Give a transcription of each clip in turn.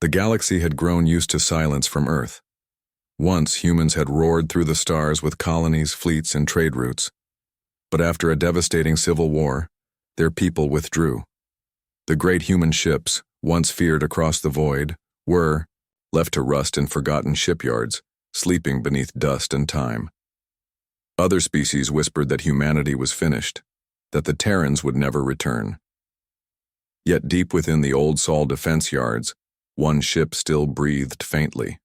The galaxy had grown used to silence from Earth. Once humans had roared through the stars with colonies, fleets, and trade routes. But after a devastating civil war, their people withdrew. The great human ships, once feared across the void, were left to rust in forgotten shipyards, sleeping beneath dust and time. Other species whispered that humanity was finished, that the Terrans would never return. Yet deep within the old Sol defense yards, one ship still breathed faintly.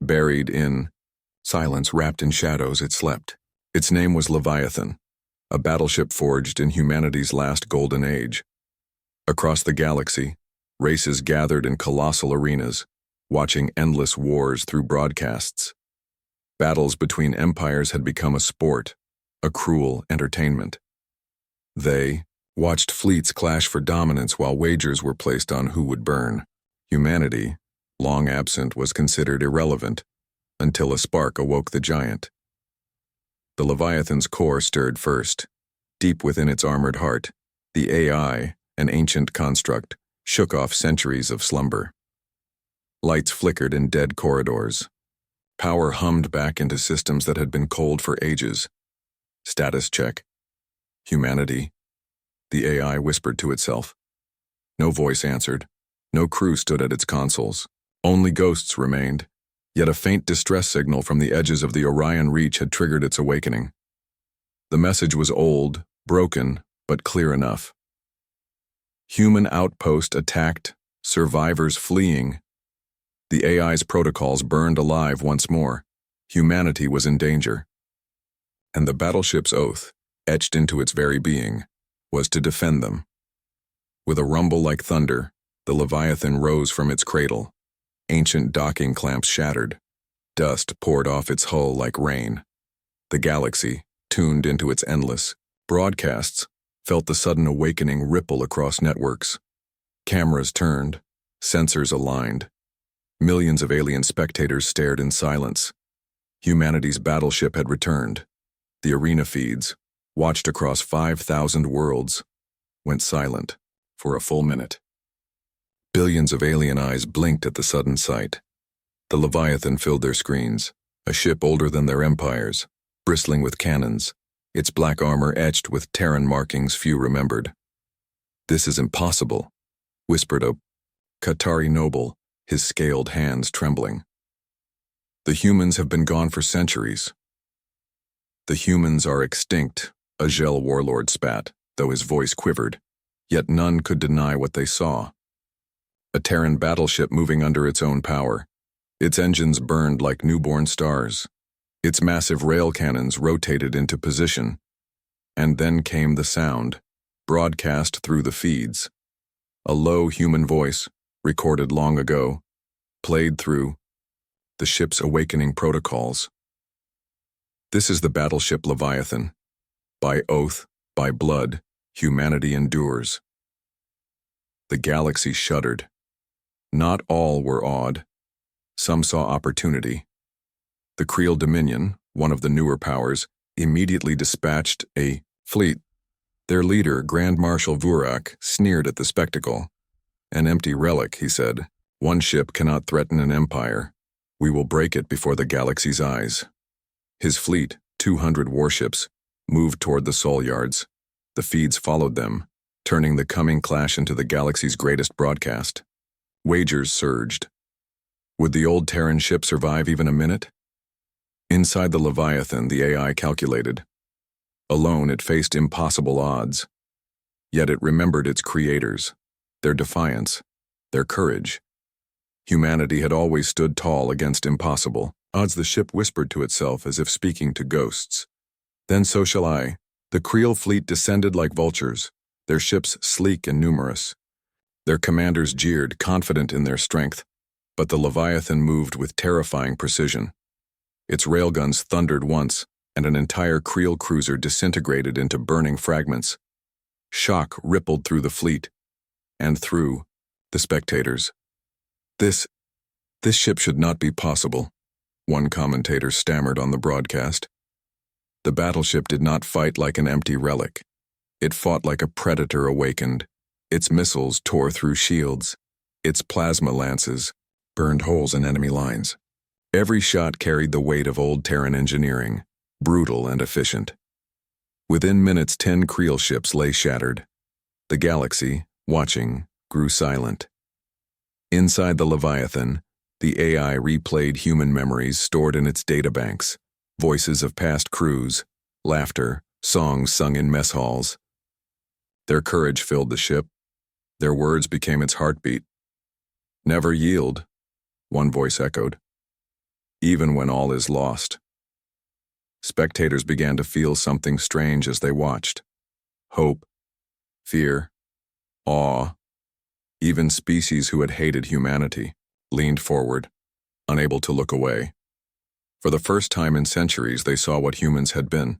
Buried in silence, wrapped in shadows, it slept. Its name was Leviathan, a battleship forged in humanity's last golden age. Across the galaxy, races gathered in colossal arenas, watching endless wars through broadcasts. Battles between empires had become a sport, a cruel entertainment. They watched fleets clash for dominance while wagers were placed on who would burn. Humanity, long absent, was considered irrelevant until a spark awoke the giant. The Leviathan's core stirred first. Deep within its armored heart, the AI, an ancient construct, shook off centuries of slumber. Lights flickered in dead corridors. Power hummed back into systems that had been cold for ages. Status check. Humanity. The AI whispered to itself. No voice answered. No crew stood at its consoles. Only ghosts remained, yet a faint distress signal from the edges of the Orion Reach had triggered its awakening. The message was old, broken, but clear enough. Human outpost attacked, survivors fleeing. The AI's protocols burned alive once more. Humanity was in danger. And the battleship's oath, etched into its very being, was to defend them. With a rumble like thunder, the Leviathan rose from its cradle. Ancient docking clamps shattered. Dust poured off its hull like rain. The galaxy, tuned into its endless broadcasts, felt the sudden awakening ripple across networks. Cameras turned, sensors aligned. Millions of alien spectators stared in silence. Humanity's battleship had returned. The arena feeds, watched across 5,000 worlds, went silent for a full minute. Billions of alien eyes blinked at the sudden sight. The Leviathan filled their screens, a ship older than their empires, bristling with cannons, its black armor etched with Terran markings few remembered. "This is impossible," whispered a Qatari noble, his scaled hands trembling. "The humans have been gone for centuries." "The humans are extinct," a Gel warlord spat, though his voice quivered. Yet none could deny what they saw. A Terran battleship moving under its own power. Its engines burned like newborn stars. Its massive rail cannons rotated into position. And then came the sound, broadcast through the feeds. A low human voice, recorded long ago, played through the ship's awakening protocols. "This is the battleship Leviathan. By oath, by blood, humanity endures." The galaxy shuddered. Not all were awed. Some saw opportunity. The Creel Dominion, one of the newer powers, immediately dispatched a fleet. Their leader, Grand Marshal Vurak, sneered at the spectacle. "An empty relic," he said. "One ship cannot threaten an empire. We will break it before the galaxy's eyes." His fleet, 200 warships, moved toward the Sol yards. The feeds followed them, turning the coming clash into the galaxy's greatest broadcast. Wagers surged. Would the old Terran ship survive even a minute? Inside the Leviathan, the AI calculated. Alone, it faced impossible odds. Yet it remembered its creators, their defiance, their courage. Humanity had always stood tall against impossible odds. The ship whispered to itself as if speaking to ghosts. "Then so shall I." The Creel fleet descended like vultures, their ships sleek and numerous. Their commanders jeered, confident in their strength, but the Leviathan moved with terrifying precision. Its railguns thundered once, and an entire Creel cruiser disintegrated into burning fragments. Shock rippled through the fleet, and through the spectators. This ship should not be possible," one commentator stammered on the broadcast. The battleship did not fight like an empty relic. It fought like a predator awakened. Its missiles tore through shields. Its plasma lances, burned holes in enemy lines. Every shot carried the weight of old Terran engineering, brutal and efficient. Within minutes, 10 Creel ships lay shattered. The galaxy, watching, grew silent. Inside the Leviathan, the AI replayed human memories stored in its databanks, voices of past crews, laughter, songs sung in mess halls. Their courage filled the ship. Their words became its heartbeat. "Never yield," one voice echoed. "Even when all is lost." Spectators began to feel something strange as they watched. Hope, fear, awe. Even species who had hated humanity leaned forward, unable to look away. For the first time in centuries, they saw what humans had been.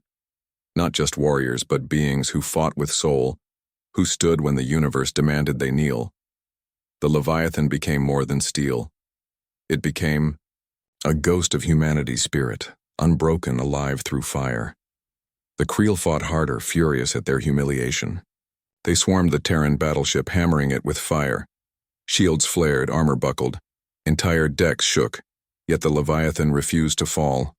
Not just warriors, but beings who fought with soul, who stood when the universe demanded they kneel. The Leviathan became more than steel. It became a ghost of humanity's spirit, unbroken, alive through fire. The Creel fought harder, furious at their humiliation. They swarmed the Terran battleship, hammering it with fire. Shields flared, armor buckled. Entire decks shook, yet the Leviathan refused to fall.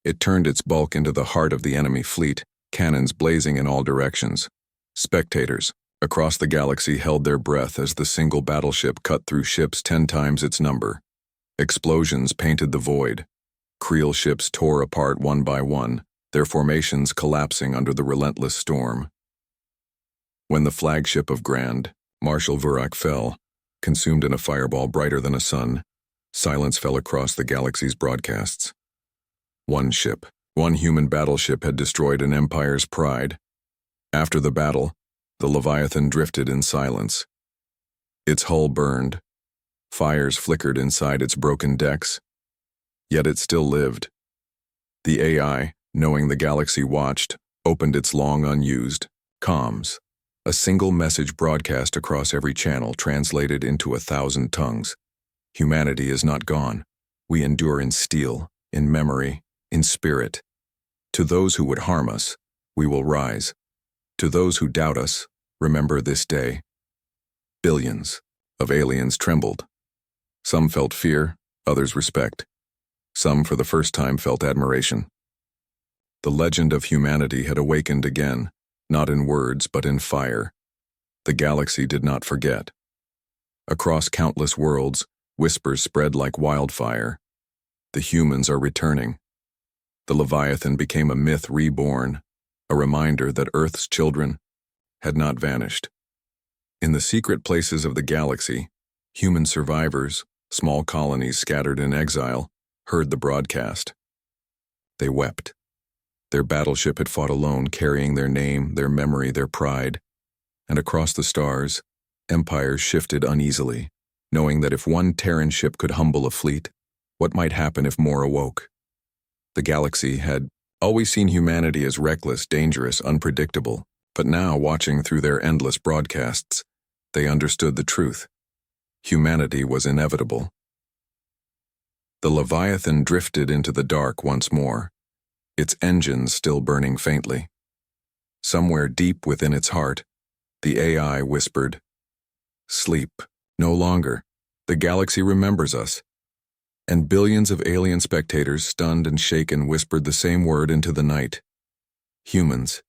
It turned its bulk into the heart of the enemy fleet, cannons blazing in all directions. Spectators, across the galaxy, held their breath as the single battleship cut through ships 10 times its number. Explosions painted the void. Creel ships tore apart one by one, their formations collapsing under the relentless storm. When the flagship of Grand, Marshal Vurak, fell, consumed in a fireball brighter than a sun, silence fell across the galaxy's broadcasts. One ship, one human battleship, had destroyed an empire's pride. After the battle, the Leviathan drifted in silence. Its hull burned. Fires flickered inside its broken decks. Yet it still lived. The AI, knowing the galaxy watched, opened its long unused comms. A single message broadcast across every channel, translated into 1,000 tongues. Humanity is not gone. We endure in steel, in memory, in spirit. To those who would harm us, we will rise. To those who doubt us, remember this day. Billions of aliens trembled. Some felt fear, others respect. Some, for the first time, felt admiration. The legend of humanity had awakened again, not in words, but in fire. The galaxy did not forget. Across countless worlds, whispers spread like wildfire. The humans are returning. The Leviathan became a myth reborn, a reminder that Earth's children had not vanished. In the secret places of the galaxy, human survivors, small colonies scattered in exile, heard the broadcast. They wept. Their battleship had fought alone, carrying their name, their memory, their pride. And across the stars, empires shifted uneasily, knowing that if one Terran ship could humble a fleet, what might happen if more awoke? The galaxy had always seen humanity as reckless, dangerous, unpredictable, but now, watching through their endless broadcasts, they understood the truth. Humanity was inevitable. The Leviathan drifted into the dark once more, its engines still burning faintly. Somewhere deep within its heart, the AI whispered, "Sleep, no longer. The galaxy remembers us." And billions of alien spectators, stunned and shaken, whispered the same word into the night. Humans,